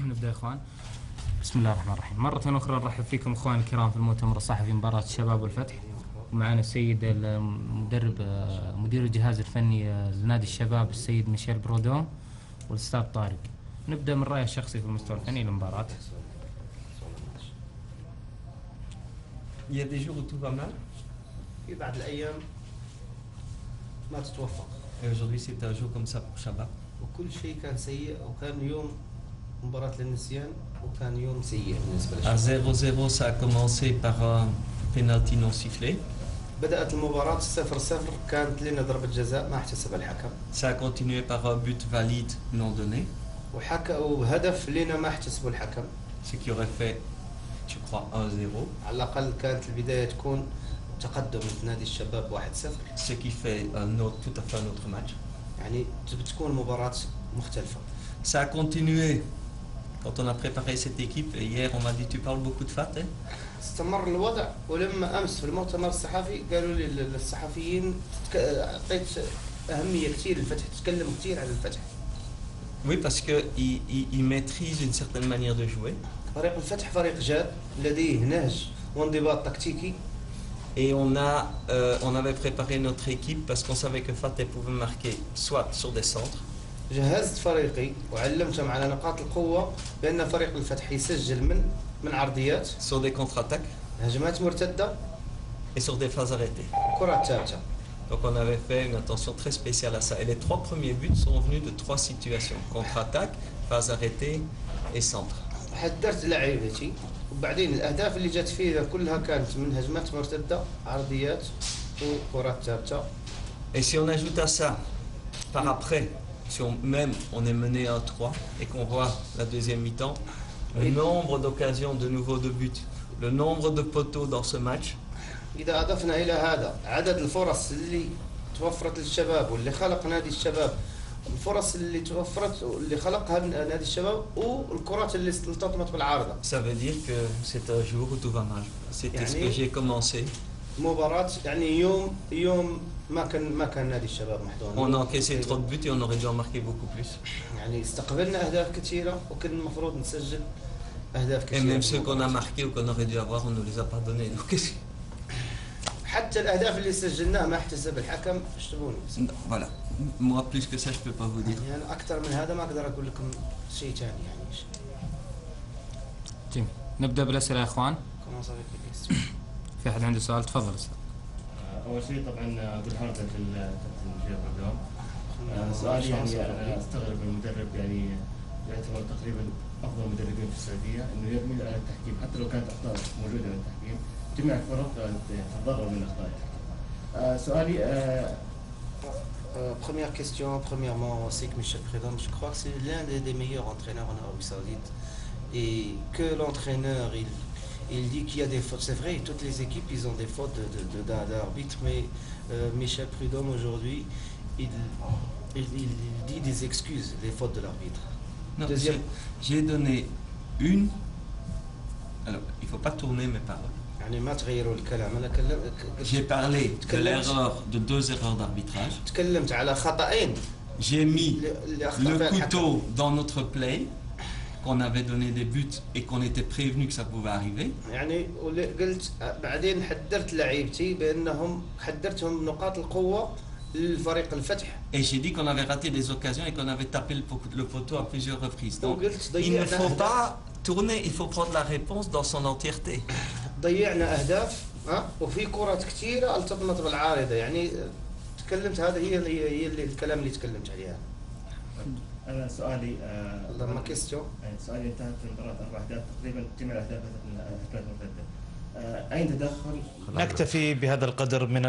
نبدأ يا إخوان. بسم الله الرحمن الرحيم. مرة أخرى نرحب فيكم إخواني الكرام في المؤتمر الصحفي مباراة الشباب والفتح، ومعنا السيد المدرب مدير الجهاز الفني لنادي الشباب السيد ميشيل برودوم والأستاذ طارق. نبدأ من رأيه الشخصي في المستوى الفني للمباراة. Il y a des jours où tout va mal. في بعض الأيام ما تتوفق. Et aujourd'hui c'est un jour comme ça pour Shabab. وكل شيء كان سيء، وكان يوم مباراة للنسيان، وكان يوم سيء بالنسبة À للشباب. 0-0 ça a commencé par un penalty non sifflé. بدأت المباراة 0-0، كانت لنا ضربة جزاء ما احتسبها الحكم. Ça a continué par un but valide non donné. وهدف لنا ما احتسبه الحكم. Ce qui aurait fait, je crois, 1-0. على الأقل كانت البداية تكون تقدم نادي الشباب 1-0. Ce qui fait tout à fait un autre match. يعني بتكون مباراة مختلفة. Ça a continué quand on a préparé cette équipe. Et hier on m'a dit tu parles beaucoup de Fat. استمر الوضع، ولما أمس في المؤتمر الصحفي قالوا لي الصحفيين أعطيت أهمية كثير للفتح، تتكلم كثير عن الفتح. Oui, parce qu'il maîtrise une certaine manière de jouer. فريق الفتح فريق جاد لديه نهج وانضباط تكتيكي. Et on avait préparé notre équipe parce qu'on savait que Fateh pouvait marquer soit sur des centres. جهزت فريقي وعلمتهم على نقاط القوة، بأن فريق الفتح يسجل من عرضيات، Sur des contre-attaques هجمات مرتدة، et sur des phases arrêtées. كرات ثابتة. Donc on avait fait une attention très spéciale à ça. Et les 3 premiers buts sont venus de 3 situations. Contre-attaque, phase arrêtée et centre. حدرت لاعبتي، وبعدين الأهداف اللي جات فيها كلها كانت من هجمات مرتدة، عرضيات وكرات ثابتة. Et si on ajoute à ça, par après, si on est mené 1-3 et qu'on voit la deuxième mi-temps, le nombre d'occasions de nouveau de buts, le nombre de poteaux dans ce match. إذا أضفنا إلى هذا عدد الفرص اللي توفرت للشباب واللي خلق نادي الشباب، الفرص اللي توفرت واللي خلقها نادي الشباب، والكرات اللي التطمت بالعارضة. Ça veut dire que c'est un jour où tout va mal. C'était ce que j'ai commencé. مباراة يعني يوم ما كان نادي الشباب محظوظ. On a encaissé trop de buts et on aurait dû en marquer beaucoup plus. يعني استقبلنا أهداف كثيرة وكان المفروض نسجل أهداف Et كثيرة. même ceux qu'on a marqués ou qu'on aurait dû avoir, on ne les a pas donnés. Donc, حتى الأهداف اللي سجلناها ما احتسب الحكم. اشتبوني. voilà. Moi, plus que ça, je peux pas vous dire. يعني أنا أكثر من هذا ما أقدر أقول لكم شيء ثاني يعني. جميل. نبدأ بالأسئلة يا إخوان. في أحد عنده سؤال؟ تفضل أستاذ. أول شيء طبعا أقول حركة الكابتن ميشيل برودوم. سؤالي يعني أنا أستغرب المدرب، يعني يعتبر تقريبا أفضل مدربين في السعودية، إنه يرمي على التحكيم حتى لو كانت أخطاء موجودة من التحكيم، جميع الفرق تتضرر من أخطاء التحكيم. سؤالي Première question, premièrement, c'est que Michel Prudhomme, je crois que c'est l'un des meilleurs entraîneurs en Arabie Saoudite, et que l'entraîneur il dit qu'il y a des fautes. C'est vrai, toutes les équipes ils ont des fautes d'arbitre, mais Michel Prudhomme aujourd'hui il dit des excuses des fautes de l'arbitre. Deuxième, j'ai donné une. Alors, il ne faut pas tourner mes paroles. يعني ما تغيروا الكلام. أنا J'ai parlé de l'erreur, de 2 erreurs d'arbitrage. تكلمت على خطأين. J'ai mis le couteau dans notre play, qu'on avait donné des buts et qu'on était prévenu que ça pouvait arriver. يعني قلت بعدين حذرت لعيبتي بأنهم حذرتهم نقاط القوة للفريق الفتح. Et j'ai dit qu'on avait raté des occasions et qu'on avait tapé le poteau à plusieurs reprises. Donc, وقلت il ne faut ضيعنا pas tourner, il faut prendre la réponse dans son entièreté. ضيعنا أهداف، وفي كرات كثيرة التطمت بالعارضة. يعني تكلمت، هذا هي اللي الكلام اللي تكلمت عليها. أنا سؤالي لما كيستيون سؤالي انتهت في المباراة 4 أهداف تقريبا، جميع الأهداف من أهداف مرتدة. أين تدخل؟ نكتفي بهذا القدر من